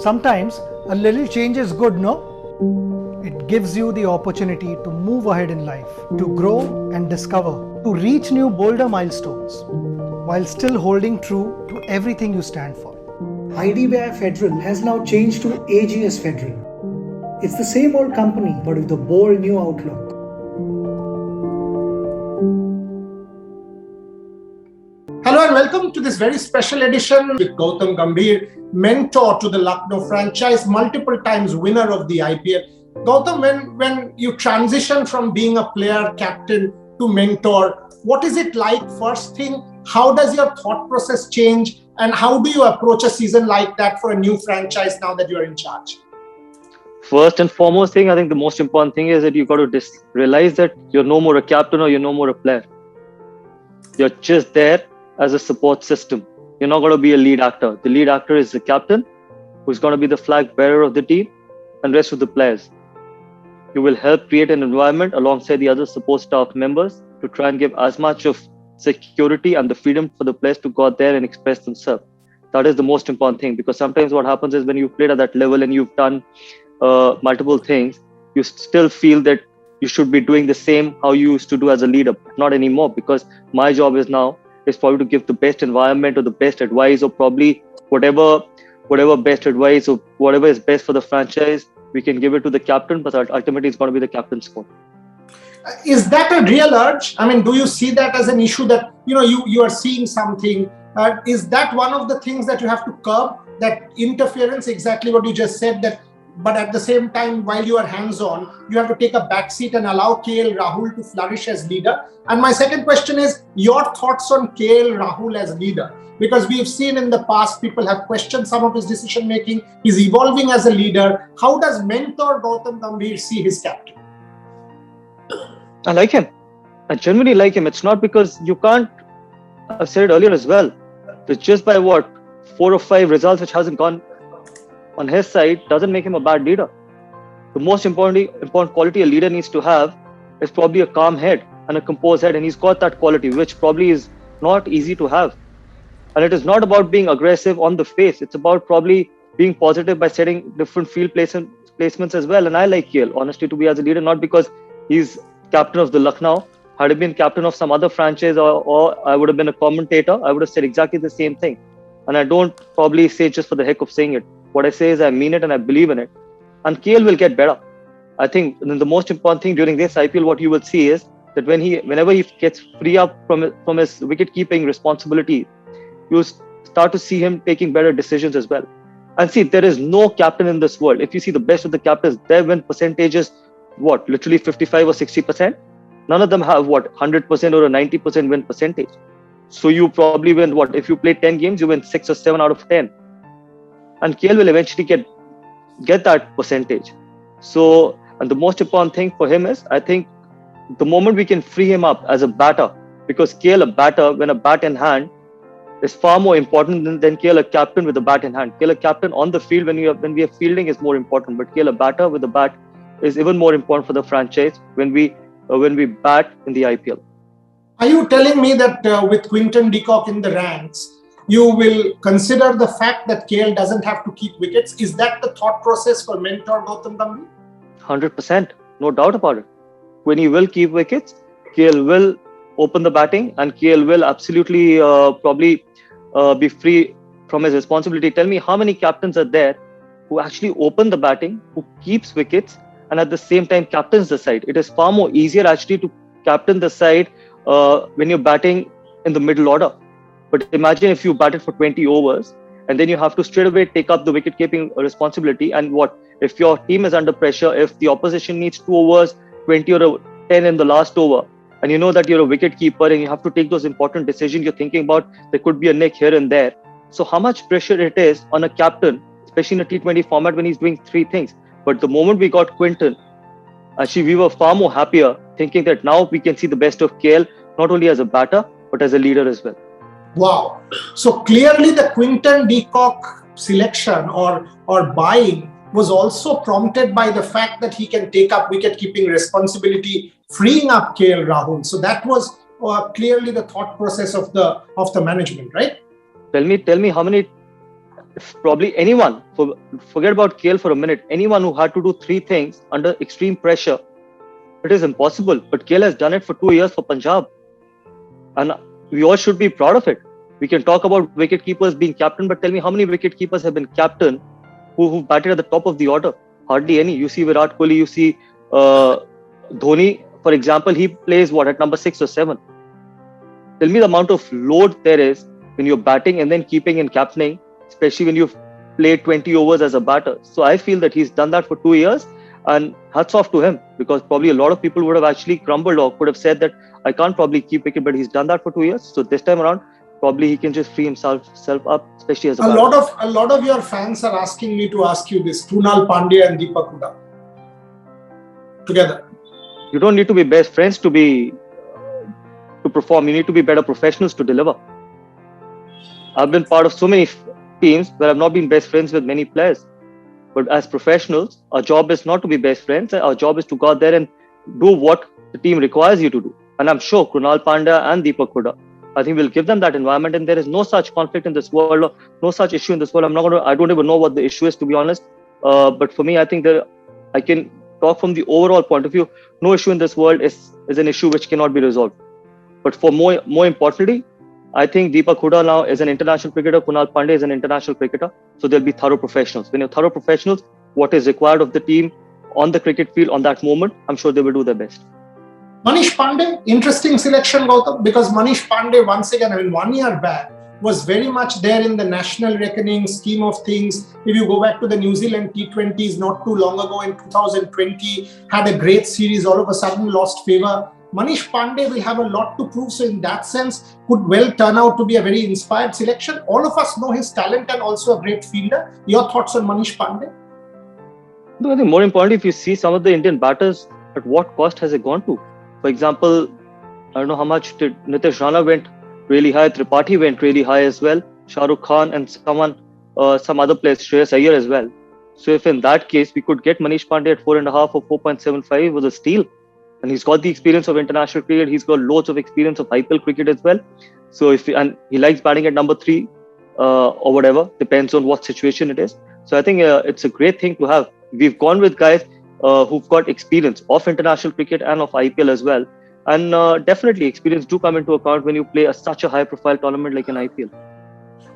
Sometimes a little change is good, no? It gives you the opportunity to move ahead in life, to grow and discover, to reach new bolder milestones, while still holding true to everything you stand for. IDBI Federal has now changed to AGS Federal. It's the same old company but with a bold new outlook. Hello and welcome to this very special edition with Gautam Gambhir, mentor to the Lucknow franchise, multiple times winner of the IPL. Gautam, when you transition from being a player, captain to mentor, what is it like? First thing, how does your thought process change? And how do you approach a season like that for a new franchise now that you're in charge? First and foremost thing, I think the most important thing is that you got to realize that you're no more a captain or you're no more a player. You're just there as a support system. You're not going to be a lead actor. The lead actor is the captain, who's going to be the flag bearer of the team, and rest of the players. You will help create an environment alongside the other support staff members to try and give as much of security and the freedom for the players to go out there and express themselves. That is the most important thing, because sometimes what happens is when you've played at that level and you've done multiple things, you still feel that you should be doing the same how you used to do as a leader. Not anymore, because my job is probably to give the best environment or the best advice, or probably whatever best advice or whatever is best for the franchise, we can give it to the captain, but ultimately it's going to be the captain's call. Is that a real urge? I mean, do you see that as an issue that, you are seeing something? Is that one of the things that you have to curb, that interference, exactly what you just said, that but at the same time, while you are hands-on, you have to take a backseat and allow KL Rahul to flourish as leader? And my second question is your thoughts on KL Rahul as leader, because we've seen in the past people have questioned some of his decision-making. He's evolving as a leader. How does mentor Gautam Gambhir see his captain? I like him. I genuinely like him. It's not because you can't, I've said it earlier as well, it's just by 4 or 5 results which hasn't gone on his side doesn't make him a bad leader. The most important quality a leader needs to have is probably a calm head and a composed head, and he's got that quality, which probably is not easy to have. And it is not about being aggressive on the face. It's about probably being positive by setting different field placements as well. And I like KL, honestly, to be as a leader, not because he's captain of the Lucknow. Had he been captain of some other franchise or I would have been a commentator, I would have said exactly the same thing. And I don't probably say just for the heck of saying it. What I say is I mean it and I believe in it. And KL will get better. I think the most important thing during this IPL, what you will see is that whenever he gets free up from his wicket-keeping responsibility, you start to see him taking better decisions as well. And see, there is no captain in this world. If you see the best of the captains, their win percentages, literally 55 or 60%. None of them have 100% or a 90% win percentage. So you probably win if you play 10 games, you win 6 or 7 out of 10. And KL will eventually get that percentage. So, and the most important thing for him is, I think the moment we can free him up as a batter, because KL a batter, when a bat in hand, is far more important than KL a captain with a bat in hand. KL a captain on the field when we are fielding is more important, but KL a batter with a bat is even more important for the franchise when we bat in the IPL. Are you telling me that with Quinton de Kock in the ranks, you will consider the fact that KL doesn't have to keep wickets? Is that the thought process for mentor Gautam Gambhir? 100%, no doubt about it. When he will keep wickets, KL will open the batting, and KL will absolutely probably be free from his responsibility. Tell me how many captains are there who actually open the batting, who keeps wickets, and at the same time captains the side. It is far more easier actually to captain the side when you're batting in the middle order. But imagine if you batted for 20 overs and then you have to straight away take up the wicket-keeping responsibility. And if your team is under pressure, if the opposition needs 2 overs, 20 or 10 in the last over, and you know that you're a wicket-keeper and you have to take those important decisions, you're thinking about there could be a nick here and there. So how much pressure it is on a captain, especially in a T20 format when he's doing 3 things. But the moment we got Quinton, actually we were far more happier thinking that now we can see the best of KL, not only as a batter, but as a leader as well. Wow. So clearly the Quinton de Kock selection or buying was also prompted by the fact that he can take up wicket-keeping responsibility, freeing up KL Rahul. So that was clearly the thought process of the management, right? Tell me how many if probably anyone, forget about KL for a minute, anyone who had to do three things under extreme pressure, it is impossible. But KL has done it for 2 years for Punjab. And we all should be proud of it. We can talk about wicket keepers being captain, but tell me how many wicket keepers have been captain who batted at the top of the order? Hardly any. You see Virat Kohli, you see Dhoni, for example, he plays at number 6 or 7. Tell me the amount of load there is when you're batting and then keeping and captaining, especially when you've played 20 overs as a batter. So I feel that he's done that for 2 years, and hats off to him, because probably a lot of people would have actually crumbled or could have said that I can't probably keep wicket, but he's done that for 2 years. So this time around, probably he can just free himself up, especially as a batter. A lot of your fans are asking me to ask you this: Krunal Pandya and Deepak Hooda together. You don't need to be best friends to perform. You need to be better professionals to deliver. I've been part of so many teams where I've not been best friends with many players. But as professionals, our job is not to be best friends. Our job is to go out there and do what the team requires you to do. And I'm sure Krunal Pandya and Deepak Hooda, I think we'll give them that environment, and there is no such conflict in this world, or no such issue in this world. I don't even know what the issue is, to be honest. But for me, I think I can talk from the overall point of view. No issue in this world is an issue which cannot be resolved. But for more importantly, I think Deepak Hooda now is an international cricketer. Krunal Pandya is an international cricketer. So they'll be thorough professionals. When you're thorough professionals, what is required of the team on the cricket field on that moment, I'm sure they will do their best. Manish Pandey, interesting selection, Gautam, because Manish Pandey, once again, 1 year back, was very much there in the national reckoning scheme of things. If you go back to the New Zealand T20s not too long ago in 2020, had a great series, all of a sudden lost favour. Manish Pandey will have a lot to prove. So in that sense, could well turn out to be a very inspired selection. All of us know his talent and also a great fielder. Your thoughts on Manish Pandey? No, I think more importantly, if you see some of the Indian batters, at what cost has it gone to? For example, I don't know how much did Nitish Rana went really high, Tripathi went really high as well, Shah Rukh Khan and some other players, Shreyas Iyer as well. So if in that case, we could get Manish Pandey at 4.5 or 4.75 was a steal. And he's got the experience of international cricket. He's got loads of experience of IPL cricket as well. So and he likes batting at number 3 or whatever, depends on what situation it is. So I think it's a great thing to have. We've gone with guys who've got experience of international cricket and of IPL as well. And definitely experience do come into account when you play such a high profile tournament like an IPL.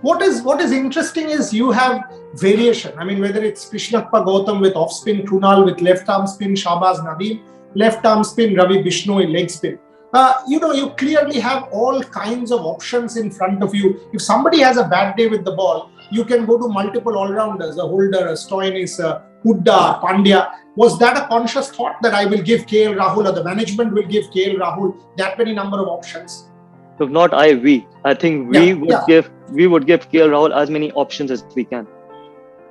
What is interesting is you have variation. I mean, whether it's Krishnappa Gautam with off spin, Krunal with left arm spin, Shahbaz Nadeem, left arm spin, Ravi Bishnoi leg spin. You clearly have all kinds of options in front of you. If somebody has a bad day with the ball, you can go to multiple all-rounders, a Holder, a Stoinis, a Hooda, Pandya. Was that a conscious thought that I will give KL Rahul, or the management will give KL Rahul that many number of options? So not we. I think we would give KL Rahul as many options as we can.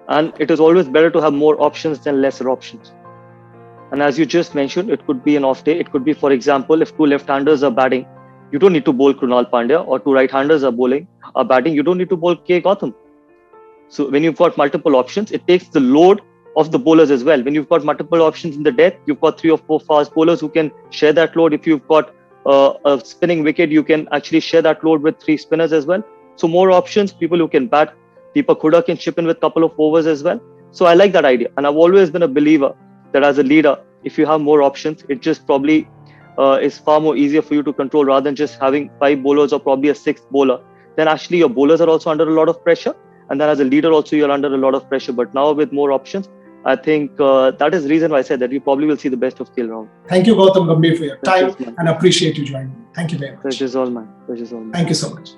And it is always better to have more options than lesser options. And as you just mentioned, it could be an off day. It could be, for example, if 2 left-handers are batting, you don't need to bowl Krunal Pandya, or 2 right-handers are batting, you don't need to bowl K. Gautam. So when you've got multiple options, it takes the load of the bowlers as well. When you've got multiple options in the death, you've got 3 or 4 fast bowlers who can share that load. If you've got a spinning wicket, you can actually share that load with 3 spinners as well. So more options, people who can bat. Deepak Hooda can chip in with a couple of overs as well. So I like that idea. And I've always been a believer that as a leader, if you have more options, it just probably is far more easier for you to control, rather than just having 5 bowlers or probably a 6th bowler. Then actually your bowlers are also under a lot of pressure. And then as a leader also, you're under a lot of pressure. But now with more options, I think that is the reason why I said that we probably will see the best of KL Rahul. Thank you, Gautam Gambhir, for your time, and appreciate you joining me. Thank you very much. Pleasure's all mine. Thank you so much.